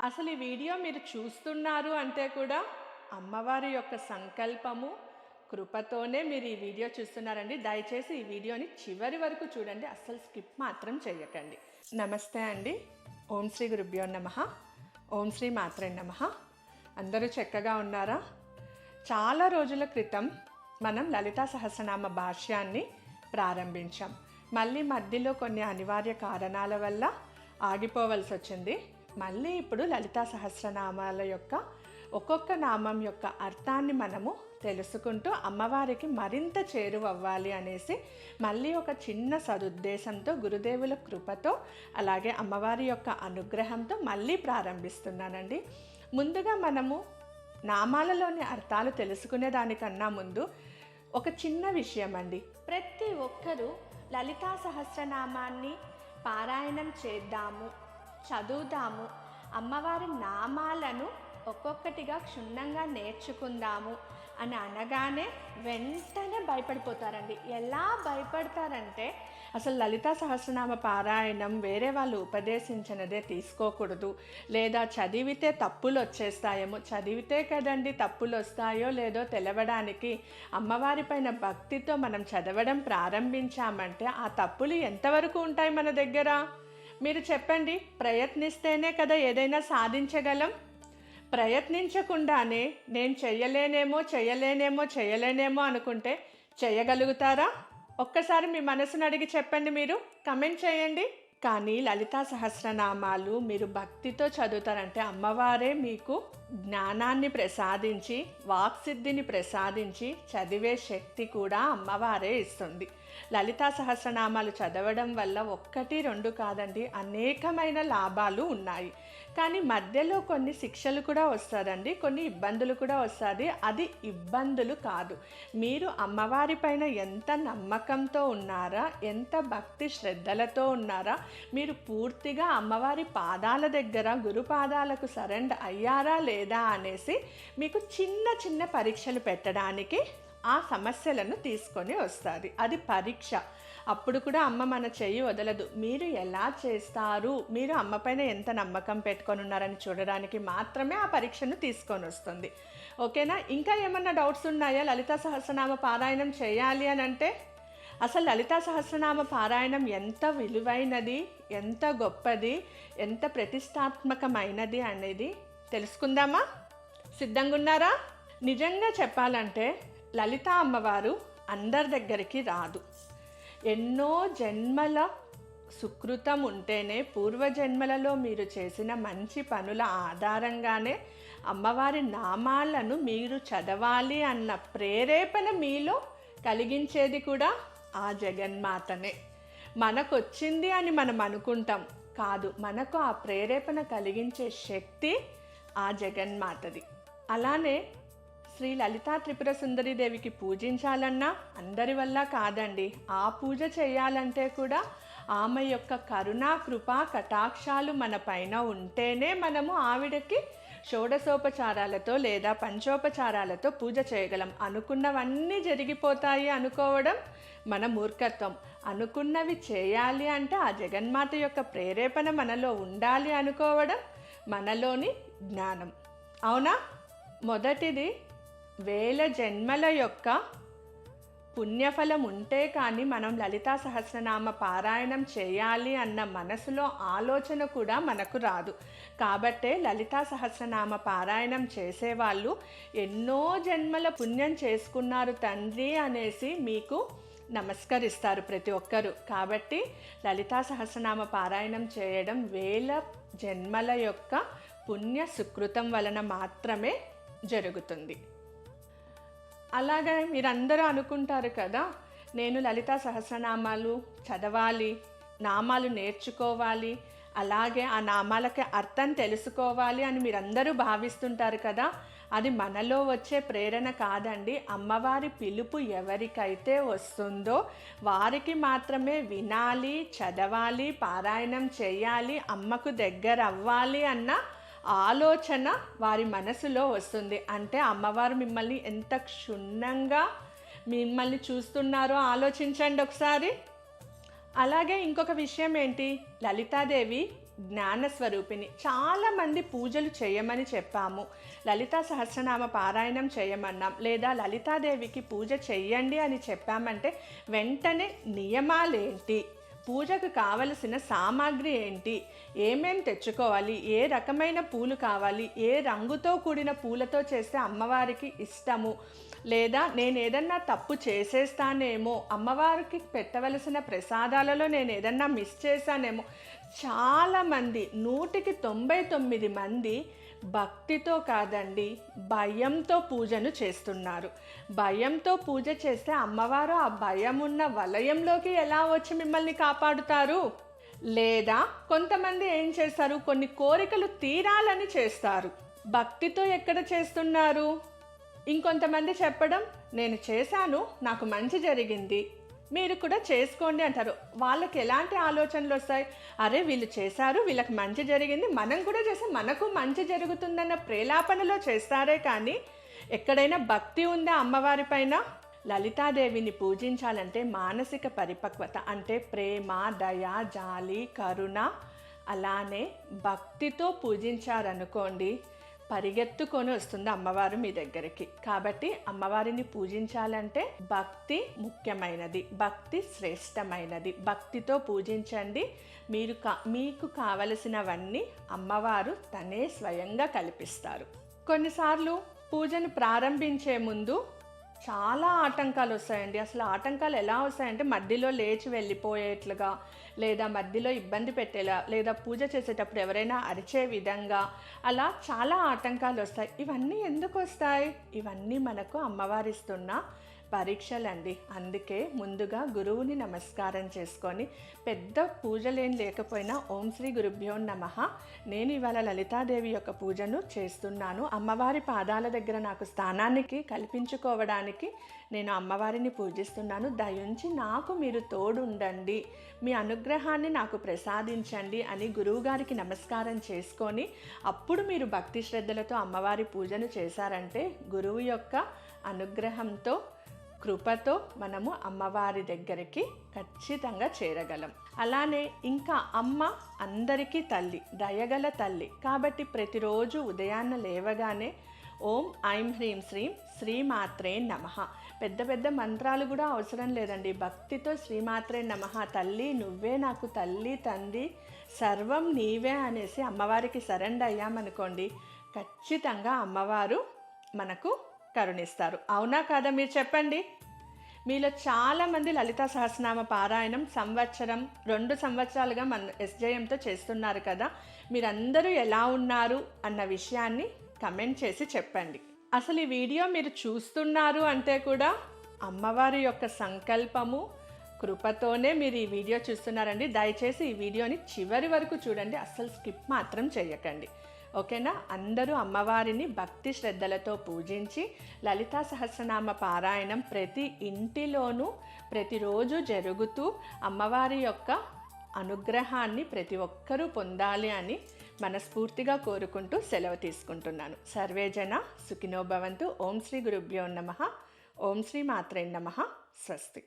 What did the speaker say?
అసలు ఈ వీడియో మీరు చూస్తున్నారు అంటే కూడా అమ్మవారి యొక్క సంకల్పము కృపతోనే మీరు ఈ వీడియో చూస్తున్నారండి. దయచేసి ఈ వీడియోని చివరి వరకు చూడండి, అస్సలు స్కిప్ మాత్రం చేయకండి. నమస్తే అండి. ఓం శ్రీ గురుభ్యో నమః. ఓం శ్రీ మాత్రే నమః. అందరూ చక్కగా ఉన్నారా? చాలా రోజుల క్రితం మనం లలితా సహస్రనామ భాష్యాన్ని ప్రారంభించాం. మళ్ళీ మధ్యలో కొన్ని అనివార్య కారణాల వల్ల ఆగిపోవలసి వచ్చింది. మళ్ళీ ఇప్పుడు లలితా సహస్రనామాల యొక్క ఒక్కొక్క నామం యొక్క అర్థాన్ని మనము తెలుసుకుంటూ అమ్మవారికి మరింత చేరువవ్వాలి అనేసి మళ్ళీ ఒక చిన్న సదుద్దేశంతో గురుదేవుల కృపతో అలాగే అమ్మవారి యొక్క అనుగ్రహంతో మళ్ళీ ప్రారంభిస్తున్నానండి. ముందుగా మనము నామాలలోని అర్థాలు తెలుసుకునే దానికన్నా ముందు ఒక చిన్న విషయం అండి. ప్రతి ఒక్కరూ లలితా సహస్రనామాన్ని పారాయణం చేద్దాము, చదువుదాము, అమ్మవారి నామాలను ఒక్కొక్కటిగా క్షుణ్ణంగా నేర్చుకుందాము అని అనగానే వెంటనే భయపడిపోతారండి. ఎలా భయపడతారంటే అసలు లలితా సహస్రనామ పారాయణం వేరే వాళ్ళు ఉపదేశించినదే తీసుకోకూడదు, లేదా చదివితే తప్పులు వచ్చేస్తాయేమో. చదివితే కదండి తప్పులు వస్తాయో లేదో తెలవడానికి అమ్మవారి పైన భక్తితో మనం చదవడం ప్రారంభించామంటే ఆ తప్పులు ఎంతవరకు ఉంటాయి మన దగ్గర? మీరు చెప్పండి. ప్రయత్నిస్తేనే కదా ఏదైనా సాధించగలం. ప్రయత్నించకుండానే నేను చేయలేనేమో అనుకుంటే చేయగలుగుతారా? ఒక్కసారి మీ మనసును అడిగి చెప్పండి, మీరు కమెంట్ చేయండి. కానీ లలితా సహస్రనామాలు మీరు భక్తితో చదువుతారంటే అమ్మవారే మీకు జ్ఞానాన్ని ప్రసాదించి వాక్సిద్ధిని ప్రసాదించి చదివే శక్తి కూడా అమ్మవారే ఇస్తుంది. లలితా సహస్రనామాలు చదవడం వల్ల 1, 2 కాదండి, అనేకమైన లాభాలు ఉన్నాయి. కానీ మధ్యలో కొన్ని శిక్షలు కూడా వస్తుందండి, కొన్ని ఇబ్బందులు కూడా వస్తుంది. అది ఇబ్బందులు కాదు. మీరు అమ్మవారి పైన ఎంత నమ్మకంతో ఉన్నారా, ఎంత భక్తి శ్రద్ధలతో ఉన్నారా, మీరు పూర్తిగా అమ్మవారి పాదాల దగ్గర గురు పాదాలకు సరెండర్ అయ్యారా లేదా అనేసి మీకు చిన్న చిన్న పరీక్షలు పెట్టడానికి ఆ సమస్యలను తీసుకొని వస్తుంది. అది పరీక్ష. అప్పుడు కూడా అమ్మ మన చెయ్యి వదలదు. మీరు ఎలా చేస్తారు, మీరు అమ్మ పైన ఎంత నమ్మకం పెట్టుకొని ఉన్నారని చూడడానికి మాత్రమే ఆ పరీక్షను తీసుకొని వస్తుంది. ఓకేనా? ఇంకా ఏమన్నా డౌట్స్ ఉన్నాయా? లలితా సహస్రనామ పారాయణం చేయాలి అని అంటే అసలు లలితా సహస్రనామ పారాయణం ఎంత విలువైనది, ఎంత గొప్పది, ఎంత ప్రతిష్టాత్మకమైనది అనేది తెలుసుకుందామా? సిద్ధంగా ఉన్నారా? నిజంగా చెప్పాలంటే లలిత అమ్మవారు అందరి దగ్గరికి రాదు. ఎన్నో జన్మల సుకృతం ఉంటేనే, పూర్వజన్మలలో మీరు చేసిన మంచి పనుల ఆధారంగానే అమ్మవారి నామాలను మీరు చదవాలి అన్న ప్రేరేపణ మీలో కలిగించేది కూడా ఆ జగన్మాతనే. మనకొచ్చింది అని మనం అనుకుంటాం, కాదు, మనకు ఆ ప్రేరేపణ కలిగించే శక్తి ఆ జగన్మాతది. అలానే శ్రీ లలితా త్రిపుర సుందరి దేవికి పూజించాలన్నా అందరి వల్ల కాదండి. ఆ పూజ చేయాలంటే కూడా ఆమె యొక్క కరుణా కృపా కటాక్షాలు మన పైన ఉంటేనే మనము ఆవిడకి షోడశోపచారాలతో లేదా పంచోపచారాలతో పూజ చేయగలం. అనుకున్నవన్నీ జరిగిపోతాయి అనుకోవడం మన మూర్ఖత్వం. అనుకున్నవి చేయాలి అంటే ఆ జగన్మాత యొక్క ప్రేరేపణ మనలో ఉండాలి అనుకోవడం మనలోని జ్ఞానం. అవునా? మొదటిది, 1000 జన్మల యొక్క పుణ్యఫలం ఉంటే కానీ మనం లలితా సహస్రనామ పారాయణం చేయాలి అన్న మనసులో ఆలోచన కూడా మనకు రాదు. కాబట్టే లలితా సహస్రనామ పారాయణం చేసేవాళ్ళు ఎన్నో జన్మల పుణ్యం చేసుకున్నారు తండ్రి అనేసి మీకు నమస్కరిస్తారు ప్రతి ఒక్కరు. కాబట్టి లలితా సహస్రనామ పారాయణం చేయడం 1000 జన్మల యొక్క పుణ్య సుకృతం వలన మాత్రమే జరుగుతుంది. అలాగే మీరందరూ అనుకుంటారు కదా, నేను లలితా సహస్రనామాలు చదవాలి, నామాలు నేర్చుకోవాలి, అలాగే ఆ నామాలకి అర్థం తెలుసుకోవాలి అని మీరందరూ భావిస్తుంటారు కదా. అది మనలో వచ్చే ప్రేరణ కాదండి. అమ్మవారి పిలుపు ఎవరికైతే వస్తుందో వారికి మాత్రమే వినాలి, చదవాలి, పారాయణం చేయాలి, అమ్మకు దగ్గర అవ్వాలి అన్న ఆలోచన వారి మనసులో వస్తుంది. అంటే అమ్మవారు మిమ్మల్ని ఎంత క్షుణ్ణంగా మిమ్మల్ని చూస్తున్నారో ఆలోచించండి ఒకసారి. అలాగే ఇంకొక విషయం ఏంటి, లలితాదేవి జ్ఞానస్వరూపిణి. చాలామంది పూజలు చేయమని చెప్పాము, లలితా సహస్రనామ పారాయణం చేయమన్నాం, లేదా లలితాదేవికి పూజ చెయ్యండి అని చెప్పామంటే వెంటనే నియమాలేంటి, పూజకు కావలసిన సామాగ్రి ఏంటి, ఏమేం తెచ్చుకోవాలి, ఏ రకమైన పూలు కావాలి, ఏ రంగుతో కూడిన పూలతో చేస్తే అమ్మవారికి ఇష్టము, లేదా నేను ఏదన్నా తప్పు చేసేస్తానేమో, అమ్మవారికి పెట్టవలసిన ప్రసాదాలలో నేను ఏదన్నా మిస్ చేశానేమో. చాలామంది 199 మంది భక్తితో కాదండి, భయంతో పూజను చేస్తున్నారు. భయంతో పూజ చేస్తే అమ్మవారు ఆ భయం ఉన్న వలయంలోకి ఎలా వచ్చి మిమ్మల్ని కాపాడుతారు? లేదా కొంతమంది ఏం చేస్తారు, కొన్ని కోరికలు తీరాలని చేస్తారు. భక్తితో ఎక్కడ చేస్తున్నారు? ఇంకొంతమంది చెప్పడం, నేను చేశాను, నాకు మంచి జరిగింది, మీరు కూడా చేసుకోండి అంటారు. వాళ్ళకి ఎలాంటి ఆలోచనలు వస్తాయి? అరే వీళ్ళు చేశారు, వీళ్ళకి మంచి జరిగింది, మనం కూడా చేస్తే మనకు మంచి జరుగుతుందన్న ప్రేలాపనలో చేస్తారే కానీ ఎక్కడైనా భక్తి ఉందా అమ్మవారి పైన? లలితాదేవిని పూజించాలంటే మానసిక పరిపక్వత అంటే ప్రేమ, దయ, జాలి, కరుణ, అలానే భక్తితో పూజించారనుకోండి, పరిగెత్తుకొని వస్తుంది అమ్మవారు మీ దగ్గరికి. కాబట్టి అమ్మవారిని పూజించాలంటే భక్తి ముఖ్యమైనది, భక్తి శ్రేష్టమైనది. భక్తితో పూజించండి. మీకు కావలసినవన్నీ అమ్మవారు తనే స్వయంగా కల్పిస్తారు. కొన్నిసార్లు పూజను ప్రారంభించే ముందు చాలా ఆటంకాలు వస్తాయండి. అసలు ఆటంకాలు ఎలా వస్తాయంటే మధ్యలో లేచి వెళ్ళిపోయేట్లుగా, లేదా మధ్యలో ఇబ్బంది పెట్టేలా, లేదా పూజ చేసేటప్పుడు ఎవరైనా అరిచే విధంగా, అలా చాలా ఆటంకాలు వస్తాయి. ఇవన్నీ ఎందుకు వస్తాయి? ఇవన్నీ మనకు అమ్మవారిస్తున్న పరీక్షలండి. అందుకే ముందుగా గురువుని నమస్కారం చేసుకొని, పెద్ద పూజలేం లేకపోయినా ఓం శ్రీ గురుభ్యో నమః, నేను ఇవాళ లలితాదేవి యొక్క పూజను చేస్తున్నాను, అమ్మవారి పాదాల దగ్గర నాకు స్థానానికి కల్పించుకోవడానికి నేను అమ్మవారిని పూజిస్తున్నాను, దయుంచి నాకు మీరు తోడుండండి, మీ అనుగ్రహాన్ని నాకు ప్రసాదించండి అని గురువుగారికి నమస్కారం చేసుకొని అప్పుడు మీరు భక్తి శ్రద్ధలతో అమ్మవారి పూజను చేశారంటే గురువు యొక్క అనుగ్రహంతో, కృపతో మనము అమ్మవారి దగ్గరికి ఖచ్చితంగా చేరగలం. అలానే ఇంకా అమ్మ అందరికీ తల్లి, దయగల తల్లి. కాబట్టి ప్రతిరోజు ఉదయాన్న లేవగానే ఓం ఐం హ్రీం శ్రీం శ్రీమాత్రే నమః, పెద్ద పెద్ద మంత్రాలు కూడా అవసరం లేదండి, భక్తితో శ్రీమాత్రే నమః, తల్లి నువ్వే నాకు తల్లి తండ్రి సర్వం నీవే అనేసి అమ్మవారికి సరెండర్ అయ్యామనుకోండి, ఖచ్చితంగా అమ్మవారు మనకు కరుణిస్తారు. అవునా కాదా మీరు చెప్పండి? మీలో చాలామంది లలితా సహస్రనామ పారాయణం సంవత్సరం 2 సంవత్సరాలుగా మన ఎస్జేఎంతో చేస్తున్నారు కదా, మీరందరూ ఎలా ఉన్నారు అన్న విషయాన్ని కమెంట్ చేసి చెప్పండి. అసలు ఈ వీడియో మీరు చూస్తున్నారు అంటే కూడా అమ్మవారి యొక్క సంకల్పము, కృపతోనే మీరు ఈ వీడియో చూస్తున్నారండి. దయచేసి ఈ వీడియోని చివరి వరకు చూడండి, అస్సలు స్కిప్ మాత్రం చేయకండి. ఓకేనా? అందరూ అమ్మవారిని భక్తి శ్రద్ధలతో పూజించి లలితా సహస్రనామ పారాయణం ప్రతి ఇంటిలోనూ ప్రతిరోజు జరుగుతూ అమ్మవారి యొక్క అనుగ్రహాన్ని ప్రతి ఒక్కరూ పొందాలి అని మనస్ఫూర్తిగా కోరుకుంటూ సెలవు తీసుకుంటున్నాను. సర్వేజన సుఖినో భవంతు. ఓం శ్రీ గురుభ్యో నమః. ఓం శ్రీ మాత్రే నమః. స్వస్తి.